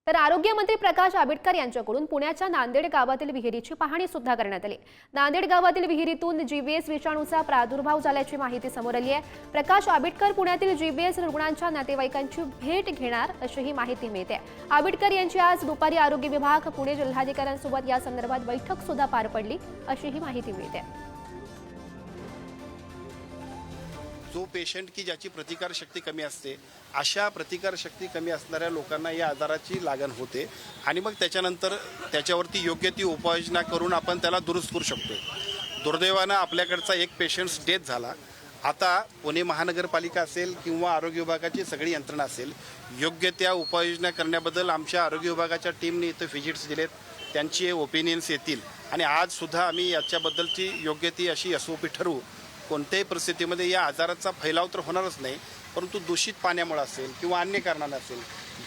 तर आरोग्यमंत्री प्रकाश आंबेडकर यांच्याकडून पुण्याच्या नांदेड गावातील विहिरीची पाहणी सुद्धा करण्यात आली। नांदेड गावातील विहिरीतून जीबीएस विषाणूचा प्रादुर्भाव झाल्याची माहिती समोर आली आहे। प्रकाश आंबेडकर पुण्यातील जीबीएस रुग्णांच्या नातेवाईकांची भेट घेणार अशीही माहिती मिळते। आंबेडकर यांची आज दुपारी आरोग्य विभाग पुणे जिल्हाधिकाऱ्यांसोबत या संदर्भात बैठक सुद्धा पार पडली अशीही माहिती मिळते। जो पेशंट की ज्याची प्रतिकारशक्ती कमी असते अशा प्रतिकारशक्ती कमी असणाऱ्या लोकांना या आजाराची लागण होते आणि मग त्याच्यानंतर त्याच्यावरती योग्य ती उपाययोजना करून आपण त्याला दुरुस्त करू शकतो। दुर्दैवानं आपल्याकडचा एक पेशंट्स डेथ झाला। आता पुणे महानगरपालिका असेल किंवा आरोग्य विभागाची सगळी यंत्रणा असेल योग्य त्या उपाययोजना करण्याबद्दल आमच्या आरोग्य विभागाच्या टीमने इथं व्हिजिट्स दिलेत, त्यांचे ओपिनियन्स येतील आणि आज सुद्धा आम्ही याच्याबद्दलची योग्य ती अशी एसओपी ठरवू। कोणत्याही परिस्थितीमध्ये या आजाराचा फैलाव तर होणारच नाही, परंतु दूषित पाण्यामुळे असेल किंवा अन्य कारणाने असेल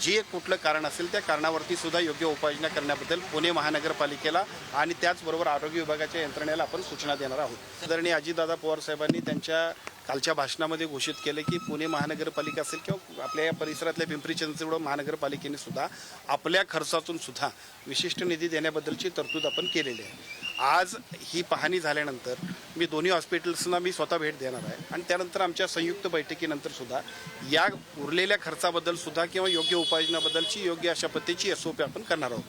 जे कुठलं कारण असेल त्या कारणावरती सुद्धा योग्य उपाययोजना करण्याबद्दल पुणे महानगरपालिकेला आणि त्याचबरोबर आरोग्य विभागाच्या यंत्रणेला आपण सूचना देणार आहोत। आदरणीय अजितदादा पवार साहेबांनी त्यांच्या कालच्या भाषणामध्ये घोषित केले की पुणे महानगरपालिका असेल किंवा आपल्या या परिसरातल्या पिंपरी चिंचवड महानगरपालिकेने सुद्धा आपल्या खर्चातून सुद्धा विशिष्ट निधी देण्याबद्दलची तरतूद आपण केलेली आहे। आज ही पाहणी झाल्यानंतर मी दोन्ही हॉस्पिटल्सना मी स्वतः भेट देणार आहे आणि त्यानंतर आमच्या संयुक्त बैठकीनंतर सुद्धा या उरलेल्या खर्चाबद्दल सुद्धा किंवा योग्य उपाययोजनाबद्दलची योग्य अशा पद्धतीची एसओपी आपण करणार आहोत।